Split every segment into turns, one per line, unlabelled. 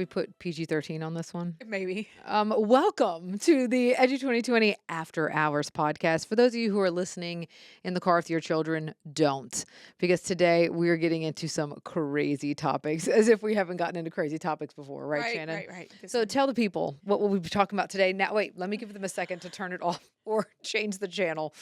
we put PG-13 on this one?
Maybe.
Welcome to the Edu 2020 After Hours podcast. For those of you who are listening in the car with your children, don't. Because today we're getting into some crazy topics, as if we haven't gotten into crazy topics before, right, Shannon?
Right.
So tell the people what we'll be talking about today. Now, wait, let me give them a second to turn it off or change the channel.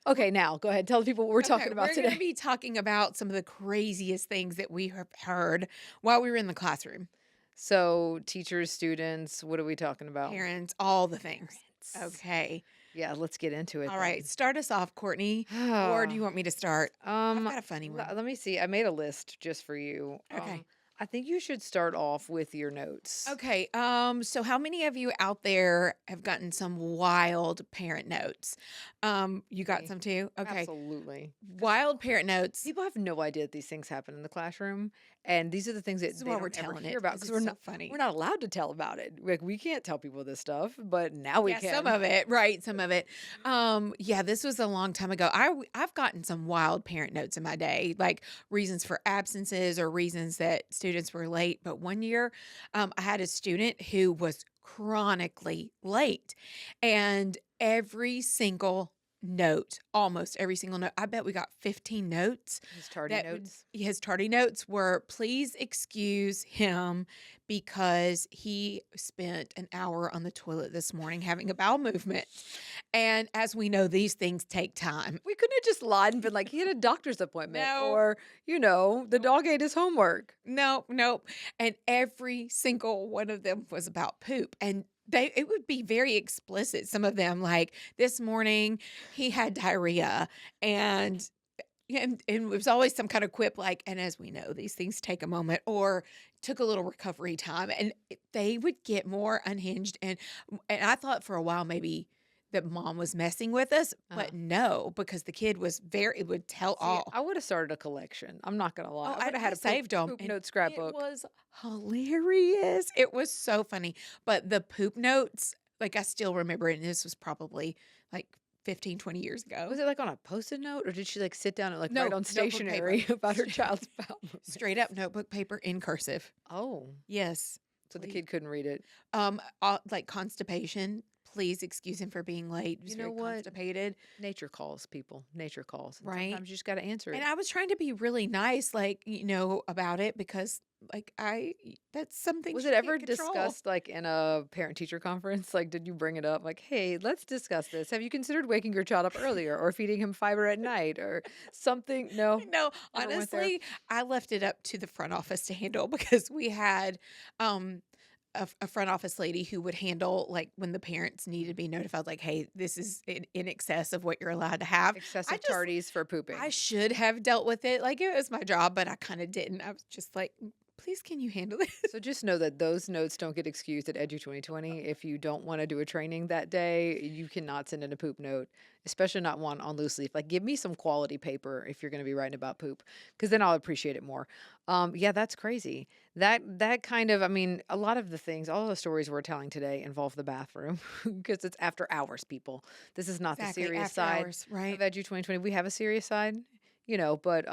Okay, now go ahead. Tell the people what we're talking about
We're
today.
going to be talking about some of the craziest things that we have heard while we were in the classroom.
So, teachers, students, what are we talking about?
Parents, all the things.
Parents.
Okay.
Yeah, let's get into it.
All right. Start us off, Courtney. Or do you want me to start? I've got a funny one.
Let me see. I made a list just for you.
Okay.
I think you should start off with your notes.
Okay. So how many of you out there have gotten some wild parent notes? You got
Me.
some too? Okay.
Absolutely.
Wild parent notes.
People have no idea that these things happen in the classroom, and these are the things that
This is
they
why
don't
we're
ever
telling
hear
it,
about
'cause
because
it's
we're
so funny.
we're not allowed to tell about it. Like we can't tell people this stuff, but now we
Yeah,
can.
some of it, right? Some of it. Yeah, this was a long time ago. I've gotten some wild parent notes in my day, like reasons for absences or reasons that students were late. But one year, I had a student who was chronically late, and every single note, almost every single note, I bet we got 15 notes.
His tardy notes.
His tardy notes were, please excuse him because he spent an hour on the toilet this morning having a bowel movement. And as we know, these things take time.
We couldn't have just lied and been like he had a doctor's appointment,
No.
or the dog ate his homework.
Nope. And every single one of them was about poop. And it would be very explicit. Some of them, like this morning, he had diarrhea, and it was always some kind of quip like, and as we know, these things take a moment or took a little recovery time, and they would get more unhinged. And I thought for a while maybe that mom was messing with us, but no, because the kid was it would tell all.
I would have started a collection. I'm not gonna lie.
Oh,
I would have had a
saved them.
poop note scrapbook.
It was hilarious. It was so funny. But the poop notes, like I still remember it. And this was probably like 15, 20 years ago.
Was it like on a post-it note, or did she like sit down and like
No,
write on
notebook paper.
stationery about her child's bowel movement?
Straight up notebook paper in cursive.
Oh,
Yes.
so the kid couldn't read it.
Like constipation. Please excuse him for being late. He was
You know
very
what?
constipated.
Nature calls, people. Nature calls. And
Right.
Sometimes you just got to answer it.
And I was trying to be really nice, like, about it because like that's something.
Was
she
it ever
can't control.
discussed like in a parent-teacher conference? Like, did you bring it up? Like, hey, let's discuss this. Have you considered waking your child up earlier or feeding him fiber at night or something? No.
No,
Never went there?
honestly, I left it up to the front office to handle because we had a front office lady who would handle like when the parents needed to be notified, like, hey, this is in excess of what you're allowed to have.
Excessive
just-
tardies for pooping.
I should have dealt with it. Like it was my job, but I kind of didn't. I was just like, please, can you handle this?
So just know that those notes don't get excused at Edu 2020. If you don't want to do a training that day, you cannot send in a poop note, especially not one on loose leaf. Like, give me some quality paper if you're going to be writing about poop, because then I'll appreciate it more. Yeah, that's crazy. That kind of, I mean, a lot of the things, all of the stories we're telling today involve the bathroom because it's after hours, people. This is not
Exactly,
the serious
after
side
hours, right?
of Edu 2020. We have a serious side, but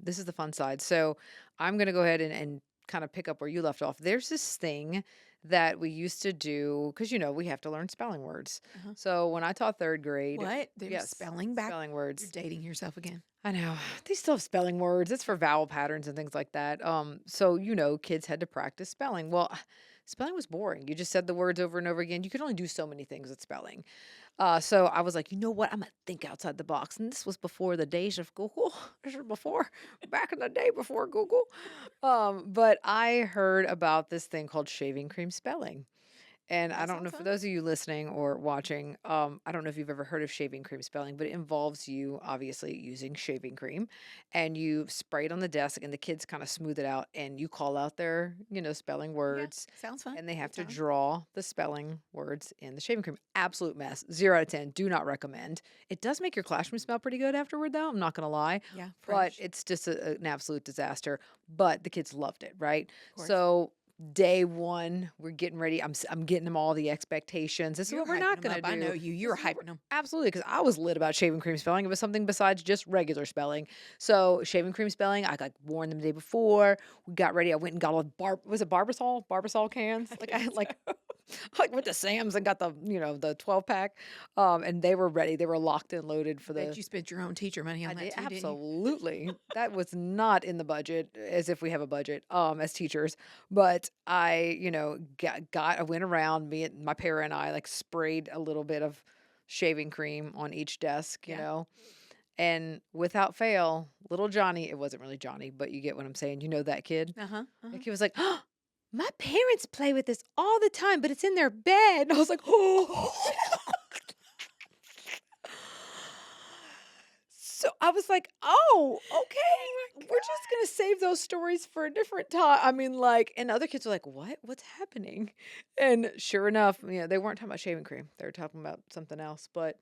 this is the fun side. So I'm going to go ahead and kind of pick up where you left off. There's this thing that we used to do because we have to learn spelling words.
Uh-huh.
So when I taught third grade,
What? There's
yes,
spelling back.
spelling
You're
words.
dating yourself again.
I know they still have spelling words. It's for vowel patterns and things like that. So kids had to practice spelling. Well, spelling was boring. You just said the words over and over again. You could only do so many things with spelling. So I was like, you know what? I'm gonna think outside the box. And this was before the days of Google. This was back in the day before Google. But I heard about this thing called shaving cream spelling. And I
That
don't know,
sounds
for
fun.
those of you listening or watching, I don't know if you've ever heard of shaving cream spelling, but it involves you obviously using shaving cream and you spray it on the desk and the kids kind of smooth it out and you call out their, spelling words.
Yeah, sounds fun.
And they have to
Good time.
draw the spelling words in the shaving cream. Absolute mess. 0 out of 10. Do not recommend. It does make your classroom smell pretty good afterward, though. I'm not going to lie.
Yeah,
But
fresh.
it's just an absolute disaster. But the kids loved it, right?
course.
So Day 1, we're getting ready. I'm getting them all the expectations. This is
You're
what we're
hyping
not
them
gonna
up. I know
do.
you.
This
You're
is what we're
hyping them.
absolutely, because I was lit about shaving cream spelling. It was something besides just regular spelling. So, shaving cream spelling, I, like, warned them the day before. We got ready. I went and got all the was it Barbasol? Barbasol cans?
I
Like, I
think
had, like
so.
like, went to Sam's and got the, the 12-pack, and they were ready. They were locked and loaded
I
for
bet
the
you spent your own teacher money
I
on that
did
too, didn't you?
absolutely. That was not in the budget, as if we have a budget, as teachers. But I, I went around, me and my para and I like sprayed a little bit of shaving cream on each desk,
Yeah.
and without fail, little Johnny, it wasn't really Johnny, but you get what I'm saying. You know that kid?
Uh-huh. Uh-huh.
Like he was like, "Oh, my parents play with this all the time, but it's in their bed." And I was like, "Oh." So I was like, "Oh,
Oh
okay.
my
We're just gonna save those stories for a different time." I mean, like, and other kids were like, "What? What's happening?" And sure enough, they weren't talking about shaving cream. They were talking about something else. But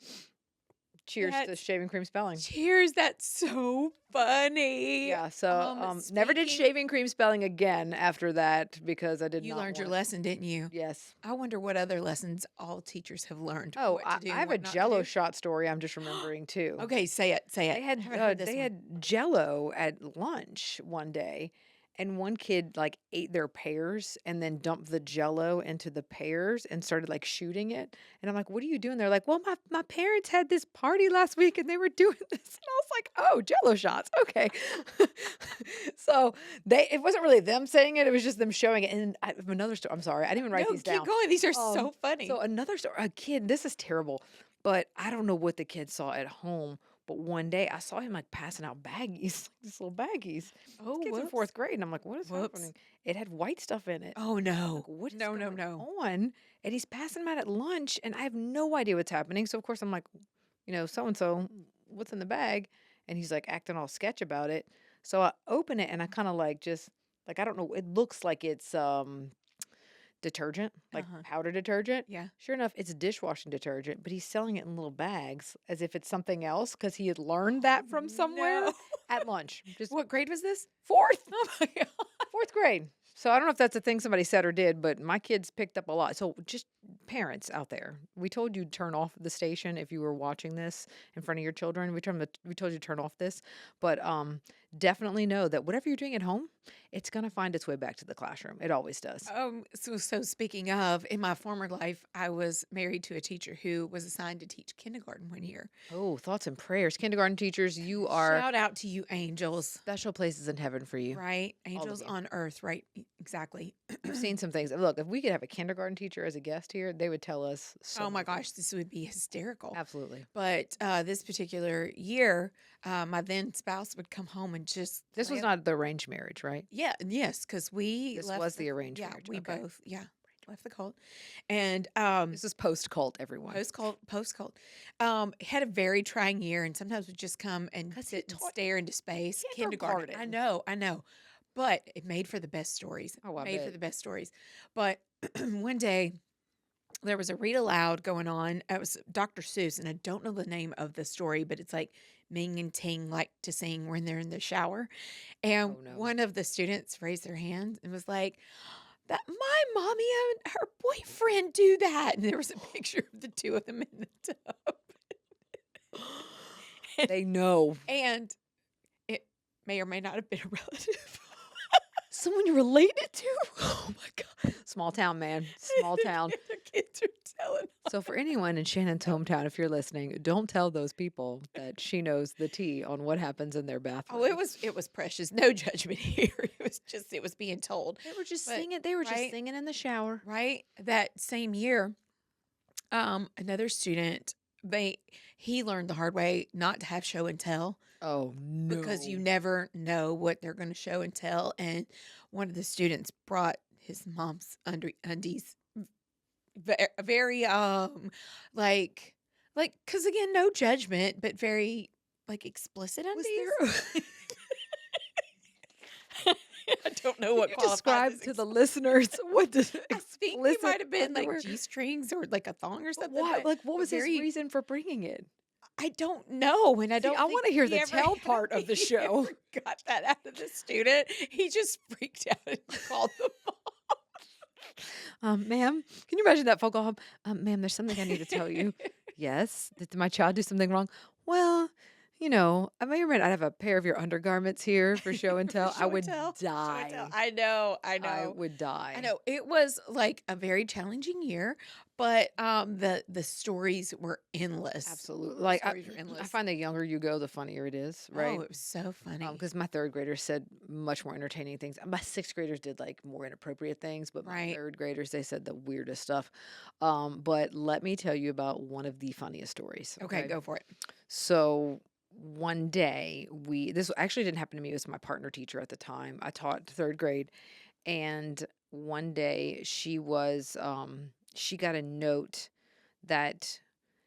cheers to
That's
shaving cream spelling.
cheers. That's so funny.
Yeah. So never did
Speaking,
shaving cream spelling again after that because I did
you
not
learned your
want.
lesson, didn't you?
Yes.
I wonder what other lessons all teachers have learned,
Oh,
what
I,
to do
I
and
have a
what not to
Jello
do.
shot story. I'm just remembering too.
Okay, say it. Say
They
it. I
had
haven't heard this
they
one.
had Jello at lunch one day, and one kid like ate their pears and then dumped the Jello into the pears and started like shooting it. And I'm like, "What are you doing?" They're like, "Well, my parents had this party last week and they were doing this." And I was like, "Oh, Jello shots, okay." So it wasn't really them saying it; it was just them showing it. And I have another story. I'm sorry, I didn't even write
No,
these
keep
down.
going. These are
Um,
so funny.
so another story, a kid. This is terrible, but I don't know what the kid saw at home. But one day I saw him like passing out baggies, like these little baggies. This
Oh,
kid's in
whoops.
fourth grade, and I'm like, "What is
Whoops.
happening?" It had white stuff in it.
Oh
I'm like,
no.
"What is
No, no,
going
no.
on?" And he's passing them out at lunch, and I have no idea what's happening. So of course I'm like, "So and so, what's in the bag?" And he's like acting all sketch about it. So I open it and I kind of like just like I don't know. It looks like it's detergent, like
Uh-huh.
powder detergent.
Yeah.
Sure enough, it's dishwashing detergent, but he's selling it in little bags as if it's something else because he had learned
Oh
that from somewhere
no.
at lunch. Just
What grade was this?
fourth,
Oh my god.
fourth grade. So I don't know if that's a thing somebody said or did, but my kids picked up a lot. So just parents out there, we told you to turn off the station if you were watching this in front of your children. We told you to turn off this, but definitely know that whatever you're doing at home, it's gonna find its way back to the classroom. It always does.
So speaking of, in my former life, I was married to a teacher who was assigned to teach kindergarten one year.
Oh, thoughts and prayers. Kindergarten teachers, you are
Shout out to you, angels,
special places in heaven for you.
right?
All of
Angels
you.
on earth, right? Exactly.
I've seen some things. Look, if we could have a kindergarten teacher as a guest here, they would tell us so
Oh my
many things.
gosh, this would be hysterical.
Absolutely.
But this particular year, my then spouse would come home and just
This was not the arranged marriage, right?
yeah, yes, because we
This
left
was the arranged
yeah,
marriage.
we
Okay.
both left the cult, and
This is post cult, everyone.
post cult, had a very trying year, and sometimes would just come and
'Cause he
sit and
taught
stare into space. Kindergarten,
kindergarten.
I know, but it made for the best stories.
Oh, I
Made for
bet.
the best stories. But one day there was a read aloud going on. It was Dr. Seuss, and I don't know the name of the story, but it's like Ming and Ting like to sing when they're in the shower. And
Oh no.
one of the students raised their hand and was like, "That my mommy and her boyfriend do that." And there was a picture of the two of them in the tub.
They know.
And it may or may not have been a relative.
Someone you related to? Oh my God. Small town, man. Small town.
The kids are telling.
So for anyone in Shannon's hometown, if you're listening, don't tell those people that she knows the tea on what happens in their bathroom.
Oh, it was precious. No judgment here. It was being told.
They were just
But-
singing. They were just
right?
singing in the shower.
Right? That same year, another student, he learned the hard way not to have show and tell
Oh no.
because you never know what they're going to show and tell. And one of the students brought his mom's undies, very like because again, no judgment, but very like explicit
Was
undies.
there
I don't know what
you
qualifies
describe
as
to the listeners what does
I think
explicit
it might have been
underwear?
like G-strings or like a thong or
But
something.
why?
But
Like, what was his
very,
reason for bringing it?
I don't know, and I
See,
don't.
I
think
want to hear
he
the
ever-
tell part of the
he
show.
ever got that out of the student. He just freaked out and called the mom.
Ma'am, can you imagine that phone call home? Ma'am, there's something I need to tell you. Yes. Did my child do something wrong? Well, I may or may not have a pair of your undergarments here for show and
For
tell. I
show and
would
tell, show and tell.
die.
I know, I
I
know.
would
I
die.
know. It was, like, a very challenging year, but, the stories were endless.
Absolutely.
Ooh, the
Like
stories were
I
endless.
find the younger you go, the funnier it is,
Oh,
right?
it was so funny.
Because my third graders said much more entertaining things. My sixth graders did like more inappropriate things, but my
Right.
third graders, they said the weirdest stuff. But let me tell you about one of the funniest stories.
Okay,
Okay.
go for it.
So one day this actually didn't happen to me. It was my partner teacher at the time. I taught third grade. And one day she got a note that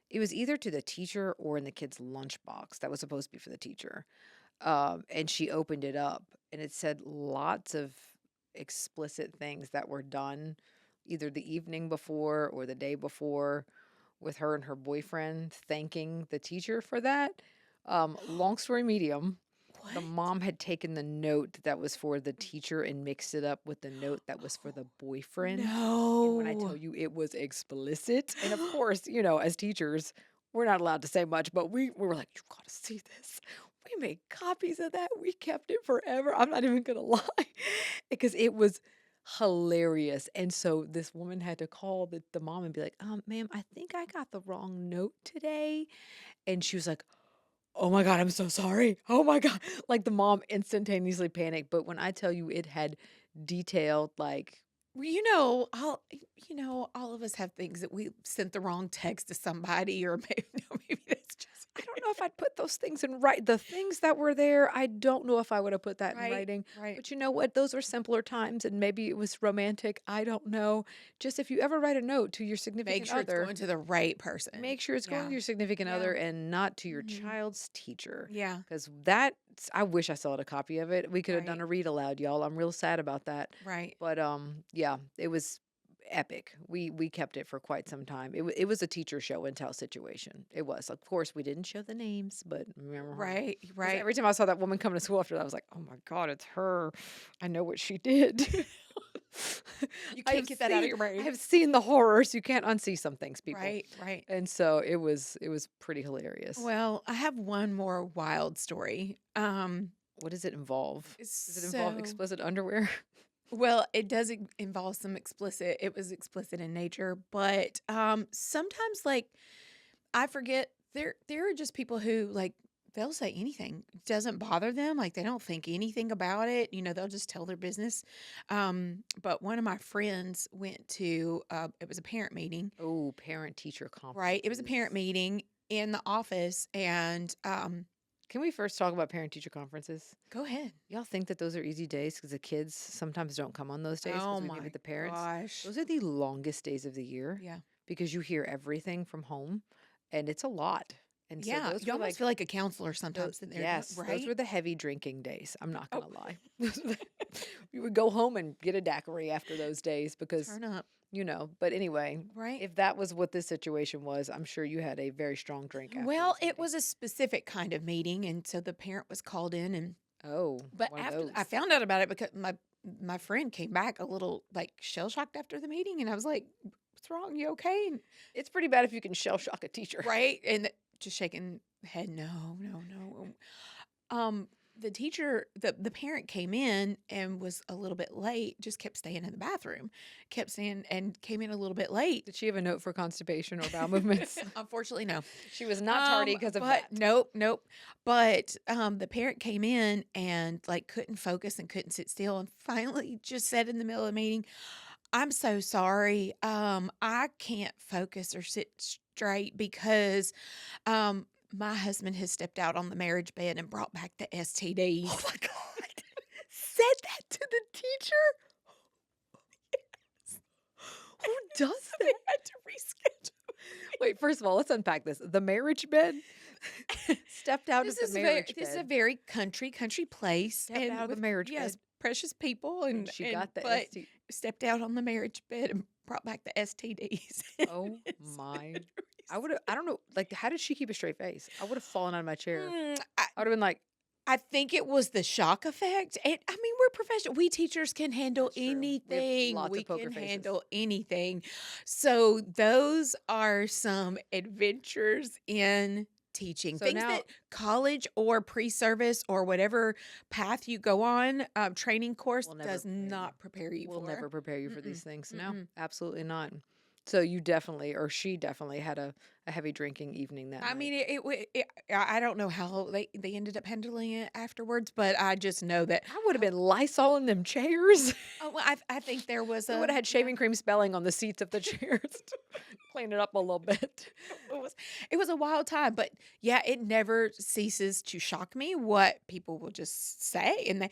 it was either to the teacher or in the kid's lunchbox that was supposed to be for the teacher. And she opened it up and it said lots of explicit things that were done either the evening before or the day before with her and her boyfriend thanking the teacher for that. Long story medium, the
What?
mom had taken the note that was for the teacher and mixed it up with the note that was for the boyfriend. And when I
No.
tell you it was explicit, and of course, as teachers, we're not allowed to say much, but we were like, you gotta see this. We made copies of that. We kept it forever. I'm not even gonna lie. Because it was hilarious. And so this woman had to call the mom and be like, ma'am, I think I got the wrong note today. And she was like, oh my God, I'm so sorry. Oh my God. Like the mom instantaneously panicked. But when I tell you it had detailed, like,
Well, all of us have things that we sent the wrong text to somebody, or maybe no, maybe that's just
I don't know if I'd put those things in the things that were there, I don't know if I would have put that in
right,
writing.
right.
But you know what? Those were simpler times and maybe it was romantic. I don't know. Just if you ever write a note to your
Make
significant
sure it's
other,
going to the right person.
make sure it's going
Yeah,
to your significant
yeah,
other and not to your
hmm
child's teacher.
yeah.
Because I wish I still had a copy of it. We could have done
Right,
a read aloud, y'all. I'm real sad about that.
right.
But yeah, it was epic. We kept it for quite some time. It was a teacher show and tell situation. It was. Of course, we didn't show the names, but remember her.
Right,
Because
right.
every time I saw that woman coming to school after that, I was like, oh my God, it's her. I know what she did.
You
I
can't
have
get that out of
seen
your
I
brain.
have seen the horrors. You can't unsee some things, people.
Right, right.
And so it was pretty hilarious.
Well, I have one more wild story.
What does it involve? Does it involve
So,
explicit underwear?
well, it does involve some explicit. It was explicit in nature, but sometimes, like, I forget there are just people who, like, they'll say anything. It doesn't bother them. Like, they don't think anything about it. They'll just tell their business. But one of my friends went to it was a parent meeting,
Oh, parent teacher
right? It was a parent
conferences.
meeting in the office, and
Can we first talk about parent teacher conferences?
go ahead.
Y'all think that those are easy days because the kids sometimes don't come on those days
Oh
because we meet with
my
the parents?
gosh.
Those are the longest days of the year
Yeah.
because you hear everything from home and it's a lot. And so
Yeah,
those
you
were
almost
like,
feel like a counselor sometimes in there,
yes, those
right?
were the heavy drinking days. I'm not
Oh,
gonna lie. You would go home and get a daiquiri after those days because,
turn up,
but anyway,
right?
if that was what this situation was, I'm sure you had a very strong drink after
Well,
this
it
meeting.
was a specific kind of meeting, and so the parent was called in, and
Oh,
but
one of
after I
those.
found out about it because my friend came back a little, like, shell shocked after the meeting, and I was like, "What's wrong? You okay?" And,
It's pretty bad if you can shell shock a teacher.
right, and just shaking head, no, no, no. Um, the teacher, the parent came in and was a little bit late. Just kept staying in the bathroom, kept staying, and came in a little bit late.
Did she have a note for constipation or bowel movements?
Unfortunately, no.
She was not tardy because of
But
that.
nope, nope. But the parent came in and, like, couldn't focus and couldn't sit still, and finally just said in the middle of the meeting, "I'm so sorry. I can't focus or sit straight because my husband has stepped out on the marriage bed and brought back the
Oh
STDs."
my God. Said that to the teacher? Who does
They
that?
had to reschedule.
Wait, first of all, let's unpack this. The marriage bed stepped out of
This
the
is a very
marriage
this is a
bed,
very country place,
stepped
and
out of the
with,
marriage
yes,
bed,
precious people,
and
and
she
and
got the
but
ST.
stepped out on the marriage bed and brought back the STDs.
Oh
So they
my.
had to
I don't know, like, how did she keep a straight face? I would have fallen out of my chair.
reschedule.
I would have been like,
I think it was the shock effect, and, I mean, we're professional. We teachers can handle
That's true. We have
anything.
lots
We
of poker
can
faces.
handle anything. So, those are some adventures in teaching,
So
things
now
that college or pre-service or whatever path you go on, training course
we'll never
does
prepare you.
not prepare you
We'll
for.
never prepare you for these
Mm-mm,
things. No,
mm-mm.
absolutely not. So you definitely, or she definitely had a heavy drinking evening that
I
night.
mean, I don't know how they ended up handling it afterwards, but I just know that
I would have been Lysol in them chairs.
oh, well, I think there was
We would have
a
had
yeah.
shaving cream spelling on the seats of the chairs. Clean it up a little bit.
It was it was a wild time, but yeah, it never ceases to shock me what people will just say, and they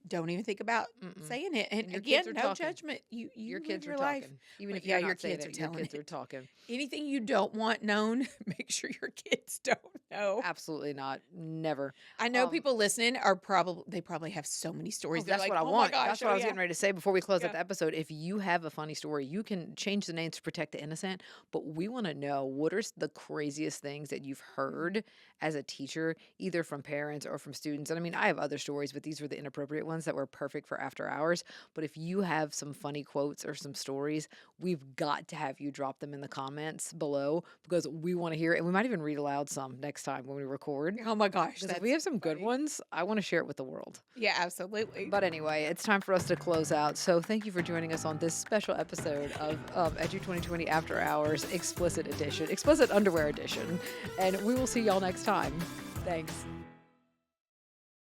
don't even think about
Mm-mm.
saying it. And
And your kids
again,
are
no
talking.
judgment.
Your
You live
kids are
your life,
talking. Even
but
if
yeah,
you're
your
not saying
kids are
it, your
telling
kids are
it.
talking.
Anything you don't want known, make sure your kids don't know.
Absolutely not. Never.
I know
Um,
people listening are probably they probably have so many
Oh,
stories. They're
that's
like,
what I
"Oh my
want.
gosh,
That's
oh
what I was
yeah,
getting ready to say before we close out
yeah."
the episode. If you have a funny story, you can change the names to protect the innocent, but we want to know what are the craziest things that you've
Mhm.
heard as a teacher, either from parents or from students. And I mean, I have other stories, but these were the inappropriate ones that were perfect for after hours. But if you have some funny quotes or some stories, we've got to have you drop them in the comments below because we want to hear it. And we might even read aloud some next time when we record.
Oh my gosh,
Because if we
that's
have some good
funny.
ones, I want to share it with the world.
Yeah, absolutely.
But anyway, it's time for us to close out. So thank you for joining us on this special episode of Edu2020 After Hours Explicit Edition, Explicit Underwear Edition. And we will see y'all next time. Thanks.